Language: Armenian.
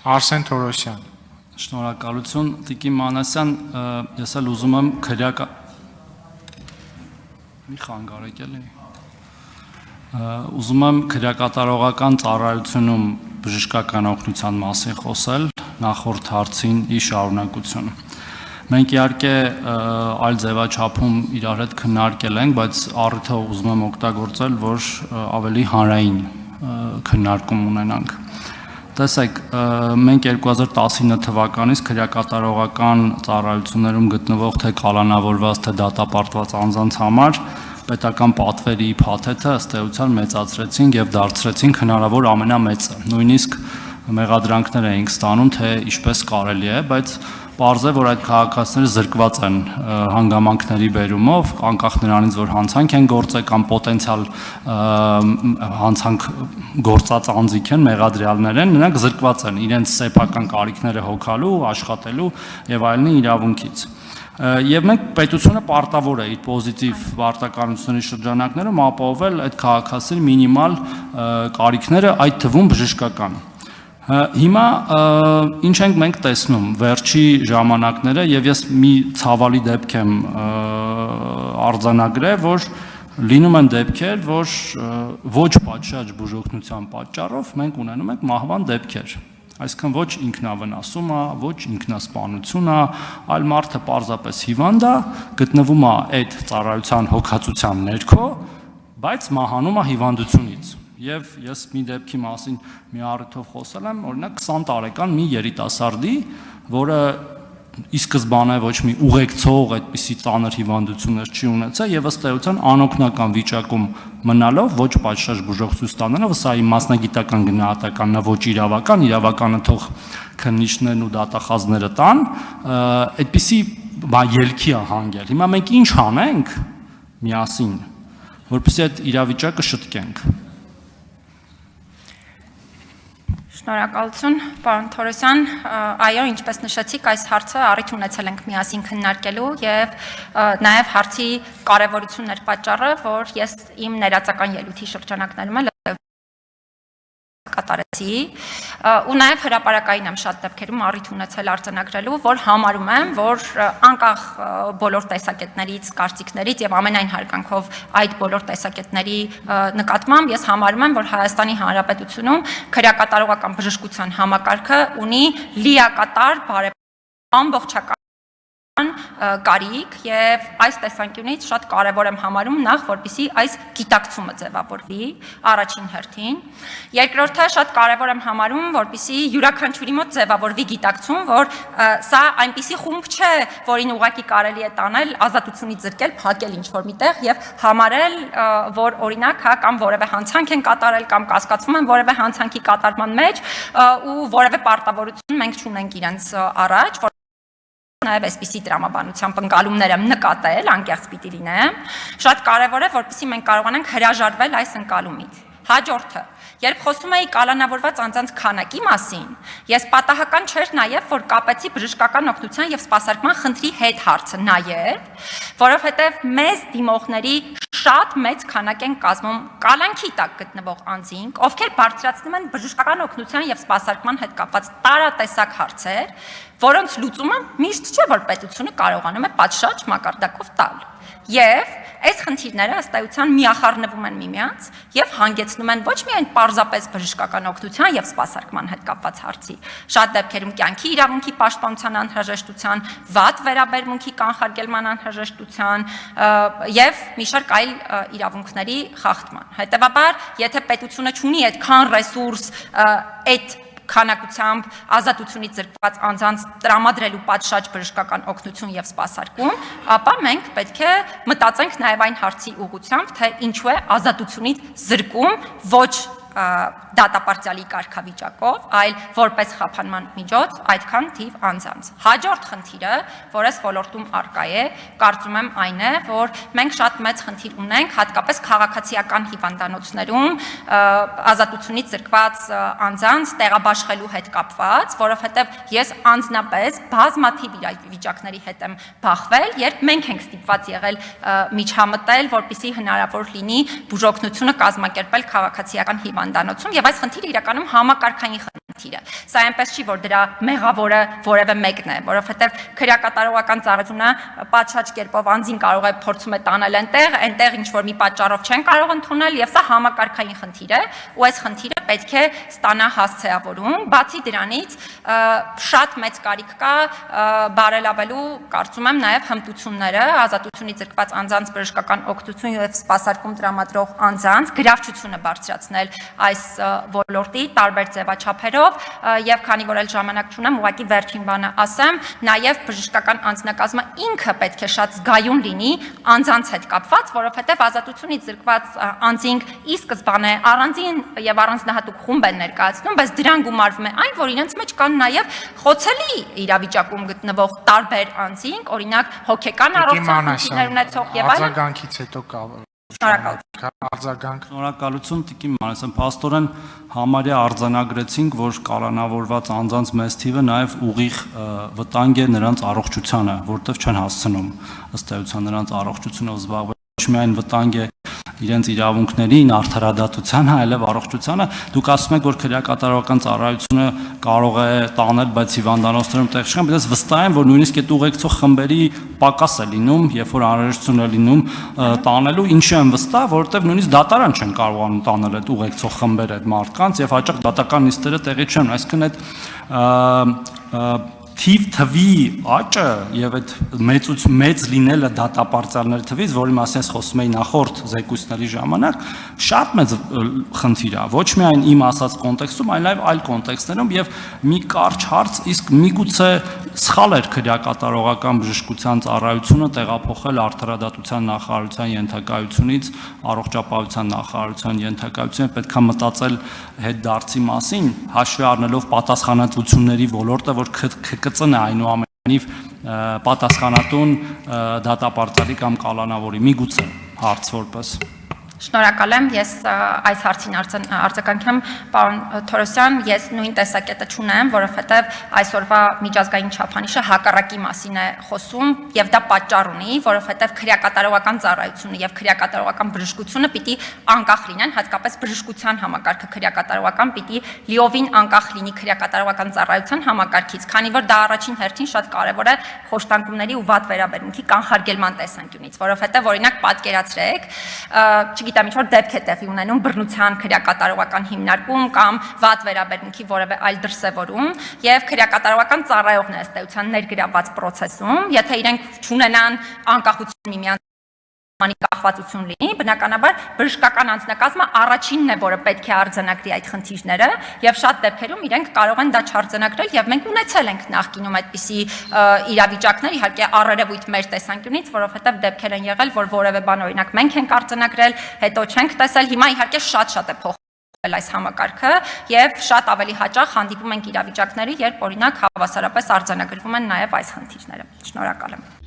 Արսեն Թորոսյան։ Շնորհակալություն, Տիկին Մանասյան, ես էլ ուզում եմ քրեակատարողական ծառայությունում բժշկական օգնության մասին խոսել, նախորդ հարցին ի շարունակություն։ Մենք իհարկե այլ ձևաչափում իրար հետ քննարկել ենք, բայց առիթը ուզում եմ օգտագործել, որ ավելի հանրային քննարկում ունենանք։ Տեսեք, մենք 2019 թվականից քրեակատարողական ծառայություններում գտնվող թե կալանավորված, թե դատապարտված անձանց համար պետական պատվերի փաթեթը ըստ էության մեծացրեցինք եւ դարձրեցինք հնարավոր ամենամեծը։ Նույնիսկ մեղադրանքներ էինք ստանում, թե ինչպես կարելի է, բայց պարզ է, որ այդ քաղաքացիները զրկված են հանգամանքների բերումով, անկախ նրանից, որ հանցանք են գործել կամ պոտենցիալ հանցանք գործած անձիկ են, մեղադրյալներ են, նրանք զրկված են իրենց սեփական կարիքները հոգալու, աշխատելու եւ այլնի իրավունքից։ Եվ մենք պետությունը պարտավոր է իր պոզիտիվ պարտականությունների շրջանակներում ապահովել այդ քաղաքացիների մինիմալ կարիքները, այդ թվում բժշկական։ Հիմա ինչ ենք մենք տեսնում վերջի ժամանակները եւ ես մի ցավալի դեպք եմ արձանագրել, որ լինում են դեպքեր, որ ոչ պատշաճ բուժօգնության պատճառով մենք ունենում ենք մահվան դեպքեր։ Այսինքն ոչ ինքնավնասում է, ոչ ինքնասպանություն է, այլ մարդը պարզապես հիվանդ է, գտնվում է այդ ծառայության հոգացության ներքո, բայց մահանում է հիվանդությունից։ Եվ ես մի դեպքի մասին մի առիթով խոսել եմ, օրինակ 20 տարեկան մի երիտասարդի, որը ի սկզբանե ոչ մի ուղեկցող այդպիսի ծանր հիվանդություններ չի ունեցել եւ ըստ էության անօգնական վիճակում մնալով ոչ պատշաճ բուժօգնություն ստանալով, սա իմ մասնագիտական գնահատականն է, ոչ իրավականը թող քննիչներն ու դատախազները տան, այդպիսի ելքի է հանգել։ Հիմա մենք ինչ անենք միասին, որպեսզի այդ իրավիճակը շտկենք։ Շնորհակալություն, պարոն Թորոսյան, այո, ինչպես նշեցիք, այս հարցը առիթ ունեցել ենք միասին քննարկելու եւ նաեւ հարցի կարեւորությունն էր պատճառը, որ ես իմ ներածական ելույթի շրջանակներում էլ կատարեցի ու նաև հրապարակային եմ շատ դեպքերում առիթ ունեցել արձանագրելու, որ համարում եմ, որ անկախ բոլոր տեսակետներից, կարծիքներից եւ ամենայն հարգանքով այդ բոլոր տեսակետների նկատմամբ ես համարում եմ, որ Հայաստանի Հանրապետությունում քրեակատարողական բժշկության համակարգը ունի լիակատար ամբողջական կարիք եւ այս տեսանկյունից շատ կարեւոր եմ համարում նախ որպեսզի այս գիտակցումը ձևավորվի առաջին հերթին, երկրորդը շատ կարեւոր եմ համարում որպեսզի յուրաքանչյուրի մոտ ձևավորվի գիտակցում, որ սա այնպիսի խումբ չէ, որին ուղղակի կարելի է տանել ազատությունից զրկել, փակել ինչ-որ միտեղ եւ համարել, որ օրինակ հա կամ որևէ հանցանք են կատարել կամ կասկածվում են որևէ հանցանքի կատարման մեջ ու որևէ պարտավորություն մենք չունենք իրենց առաջ նաև այսպիսի տրամաբանությամբ ընկալումներ եմ նկատել, անկեղծ պիտի լինեմ, շատ կարևոր է, որպեսզի մենք կարողանանք հրաժարվել այս ընկալումից։ Հաջորդը, երբ խոսում էի կալանավորված անձանց քանակի մասին, ես պատահական չէր նաև, որ կապեցի բժշկական օգնության եւ սպասարկման խնդրի հետ հարցը նաև, որովհետեւ մեզ դիմողների շատ մեծ քանակ են կազմում կալանքի տակ գտնվող անձինք, ովքեր բարձրացնում են բժշկական օգնության եւ սպասարկման հետ կապված տարատեսակ հարցեր, որոնց լուծումը միշտ չէ, որ պետությունը կարողանում է պատշաճ մակարդակով տալ։ Եվ այս խնդիրները ըստ էության միախառնվում են միմյանց եւ հանգեցնում են ոչ միայն պարզապես բժշկական օգնության եւ սպասարկման հետ կապված հարցի, շատ դեպքերում կյանքի իրավունքի պաշտպանության անհրաժեշտության, վատ վերաբերմունքի կանխարգելման անհրաժեշտության եւ մի շարք այլ իրավունքների խախտման։ Հետեւաբար, եթե պետությունը չունի այդքան ռեսուրս այդ քանակությամբ ազատությունից զրկված անձանց տրամադրելու պատշաճ բժշկական օգնություն եւ սպասարկում, ապա մենք պետք է մտածենք նաեւ այն հարցի ուղղությամբ, թե ինչու է ազատությունից զրկում ոչ դատապարտյալի կարգավիճակով, այլ որպես խափանման միջոց այդքան թիվ անձանց։ Հաջորդ խնդիրը, որ այս ոլորտում առկա է, կարծում եմ այն է, որ մենք շատ մեծ խնդիր ունենք, հատկապես քաղաքացիական հիվանդանոցներում ազատությունից զրկված անձանց տեղաբաշխելու հետ կապված, որովհետև ես անձնապես բազմաթիվ իրավիճակների հետ եմ բախվել, երբ մենք ենք ստիպված եղել միջամտել, որպեսզի հնարավոր լինի բուժօգնությունը կազմակերպել քաղաքացիական հիվանդանոցում եւ այս խնդիրը իրականում համակարգային խնդիր խնդիրը։ Սա այնպես չի, որ դրա մեղավորը որևէ մեկն է, որովհետև քրեակատարողական ծառայությունը պատշաճ կերպով անձին կարող է փորձում է տանել այնտեղ ինչ որ մի պատճառով չեն կարող ընդունել եւ սա համակարգային խնդիր է ու այս խնդիրը պետք է ստանա հասցեավորում։ Բացի դրանից շատ մեծ կարիք կա բարելավելու, կարծում եմ, նաեւ հմտությունները, ազատությունից զրկված անձանց բժշկական օգնություն եւ սպասարկում տրամադրող անձանց գրավչությունը բարձրացնել այս ոլորտի տարբեր ձևաչափերով եւ քանի որ այլ ժամանակ չունեմ, ուղղակի վերջին բանը ասեմ, նաեւ բժշկական անձնակազմը ինքը պետք է շատ զգայուն լինի անձանց հետ կապված, որովհետեւ ազատությունից զրկված անձինք ի սկզբանե առանձին եւ առանձնահատուկ խումբ են ներկայացնում, բայց դրան գումարվում է այն, որ իրենց մեջ կան նաեւ խոցելի իրավիճակում գտնվող տարբեր անձինք, օրինակ հոգեկան առողջության խնդիրներ ունեցող եւ այլն։ Արձագանքից հետո կա Շնորհակալություն Տիկին Մանեսյան, փաստորեն համարյա արձանագրեցինք, որ կալանավորված անձանց մեծ թիվը նաև ուղիղ վտանգ է նրանց առողջությանը, որտեղ չեն հասցնում ըստ էության նրանց առողջությունով զբաղվել, ոչ միայն վտանգ է իրենց իրավունքներին, արդարադատությանը, այլև առողջությանը։ Դուք ասում եք, որ քրեակատարողական ծառայությունը կարող է տանել, բայց հիվանդանոցներում տեղ չկան, բայց ես վստահ եմ, որ նույնիսկ այդ ուղեկցող խմբերի պակաս է լինում, երբ որ անհրաժեշտություն է լինում տանելու, ինչի եմ վստահ, որովհետև նույնիսկ դատարան չեն կարողանում տանել այդ ուղեկցող խմբերը այդ մարդկանց եւ հաճախ դատական նիստերը տեղի չեն, այսինքն այդ թվի աճը եւ այդ մեծ լինելը դատապարտյալների թվից, որի մասին ես խոսում էի նախորդ զեկույցների ժամանակ, շատ մեծ խնդիր է, ոչ միայն իմ ասած կոնտեքստում, այլ նաեւ այլ կոնտեքստներում եւ մի կարճ հարց, իսկ միգուցե սխալ էր քրեակատարողական բժշկության ծառայությունը տեղափոխել արդարադատության նախարարության ենթակայությունից առողջապահության նախարարության ենթակայություն, պետք է մտածել հետ դարձի մասին, հաշվի առնելով պատասխանատվությունների ոլորտը, որ կծնե այնուամենայնիվ պատասխանատուն դատապարտյալի կամ կալանավորի, միգուցե հարց որպես։ Շնորհակալ եմ, ես այս հարցին արձագանքեմ, պարոն Թորոսյան, ես նույն տեսակետը չունեմ, որովհետև այսօրվա միջազգային չափանիշը հակառակի մասին է խոսում եւ դա պատճառ ունի, որովհետև քրեակատարողական ծառայությունը եւ քրեակատարողական բժշկությունը պիտի անկախ լինեն, հատկապես բժշկության համակարգը քրեակատարողական պիտի լիովին անկախ լինի քրեակատարողական ծառայության համակարգից, քանի որ դա առաջին հերթին շատ կարեւոր է խոշտանգումների ու վատ վերաբերմունքի կանխարգելման տեսանկյունից, որովհետև օրինակ պատկերացրեք, գիտեմ ինչ որ դեպք է տեղի ունենում բռնության քրեակատարողական հիմնարկում կամ վատ վերաբերմունքի որևէ այլ դրսևորում եւ քրեակատարողական ծառայողն է ըստ էության ներգրավված process-ում, եթե իրենք չունենան անկախություն միմյանց կախվածություն լինի, բնականաբար բժշկական անձնակազմը առաջինն է, որը պետք է արձանագրի այդ խնդիրները եւ շատ դեպքերում իրենք կարող են դա չարձանագրել եւ մենք ունեցել ենք նախկինում այդպիսի իրավիճակներ, իհարկե առերևույթ մեր տեսանկյունից, որովհետեւ դեպքեր են եղել, որ որևէ բան օրինակ մենք ենք արձանագրել, հետո չենք տեսել, հիմա իհարկե շատ է փոխվել այս համակարգը եւ շատ ավելի հաճախ հանդիպում ենք իրավիճակների, երբ օրինակ հավասարապես արձանագրվում են նաեւ այս խնդիրները։ Շնորհակալ եմ։